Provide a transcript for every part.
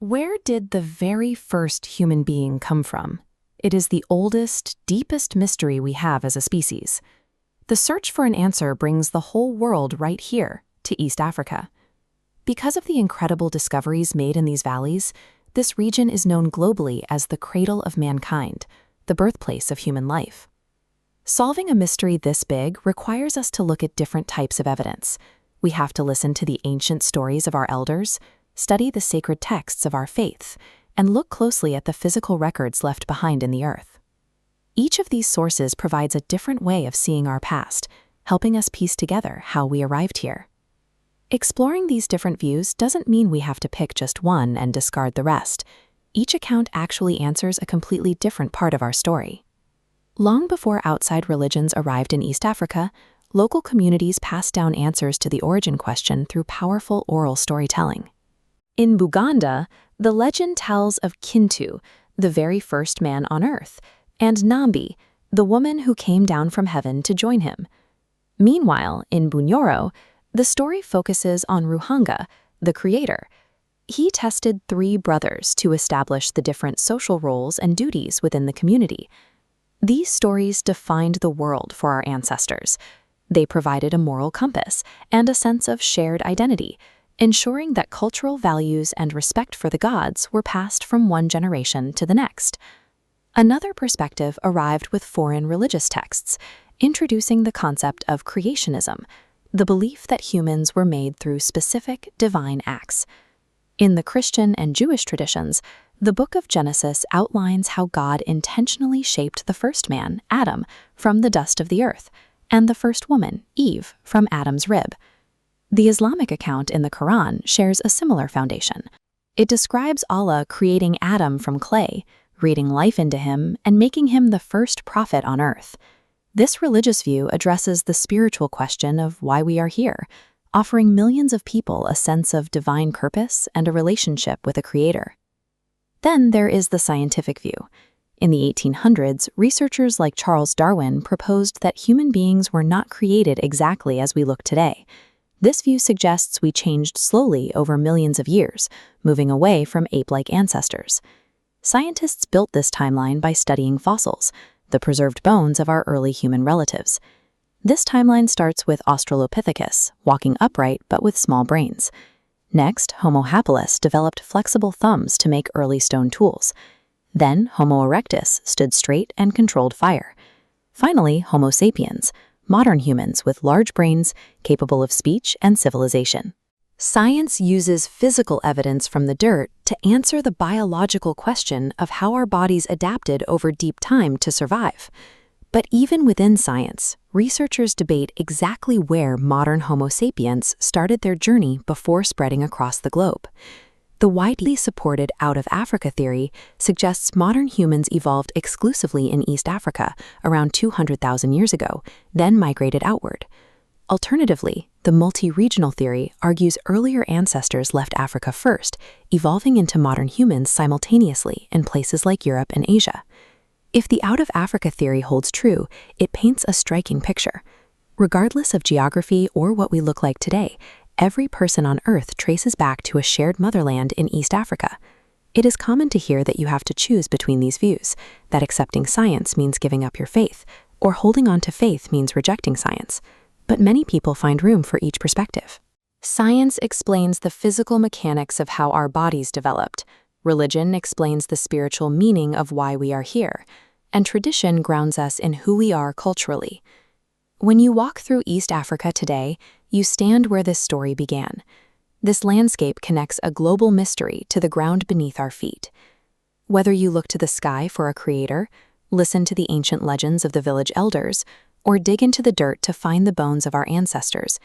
Where did the very first human being come from? It is the oldest, deepest mystery we have as a species. The search for an answer brings the whole world right here, to East Africa. Because of the incredible discoveries made in these valleys, this region is known globally as the cradle of mankind, the birthplace of human life. Solving a mystery this big requires us to look at different types of evidence. We have to listen to the ancient stories of our elders, study the sacred texts of our faiths, and look closely at the physical records left behind in the earth. Each of these sources provides a different way of seeing our past, helping us piece together how we arrived here. Exploring these different views doesn't mean we have to pick just one and discard the rest. Each account actually answers a completely different part of our story. Long before outside religions arrived in East Africa, local communities passed down answers to the origin question through powerful oral storytelling. In Buganda, the legend tells of Kintu, the very first man on earth, and Nambi, the woman who came down from heaven to join him. Meanwhile, in Bunyoro, the story focuses on Ruhanga, the creator. He tested 3 brothers to establish the different social roles and duties within the community. These stories defined the world for our ancestors. They provided a moral compass and a sense of shared identity, ensuring that cultural values and respect for the gods were passed from one generation to the next. Another perspective arrived with foreign religious texts, introducing the concept of creationism, the belief that humans were made through specific divine acts. In the Christian and Jewish traditions, the book of Genesis outlines how God intentionally shaped the first man, Adam, from the dust of the earth, and the first woman, Eve, from Adam's rib. The Islamic account in the Quran shares a similar foundation. It describes Allah creating Adam from clay, breathing life into him, and making him the first prophet on earth. This religious view addresses the spiritual question of why we are here, offering millions of people a sense of divine purpose and a relationship with a creator. Then there is the scientific view. In the 1800s, researchers like Charles Darwin proposed that human beings were not created exactly as we look today. This view suggests we changed slowly over millions of years, moving away from ape-like ancestors. Scientists built this timeline by studying fossils, the preserved bones of our early human relatives. This timeline starts with Australopithecus, walking upright but with small brains. Next, Homo habilis developed flexible thumbs to make early stone tools. Then, Homo erectus stood straight and controlled fire. Finally, Homo sapiens, modern humans with large brains capable of speech and civilization. Science uses physical evidence from the dirt to answer the biological question of how our bodies adapted over deep time to survive. But even within science, researchers debate exactly where modern Homo sapiens started their journey before spreading across the globe. The widely supported out-of-Africa theory suggests modern humans evolved exclusively in East Africa around 200,000 years ago, then migrated outward. Alternatively, the multi-regional theory argues earlier ancestors left Africa first, evolving into modern humans simultaneously in places like Europe and Asia. If the out-of-Africa theory holds true, it paints a striking picture. Regardless of geography or what we look like today, every person on Earth traces back to a shared motherland in East Africa. It is common to hear that you have to choose between these views, that accepting science means giving up your faith, or holding on to faith means rejecting science. But many people find room for each perspective. Science explains the physical mechanics of how our bodies developed. Religion explains the spiritual meaning of why we are here, and tradition grounds us in who we are culturally. When you walk through East Africa today, you stand where this story began. This landscape connects a global mystery to the ground beneath our feet. Whether you look to the sky for a creator, listen to the ancient legends of the village elders, or dig into the dirt to find the bones of our ancestors,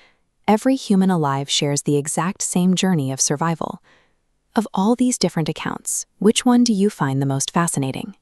every human alive shares the exact same journey of survival. Of all these different accounts, which one do you find the most fascinating?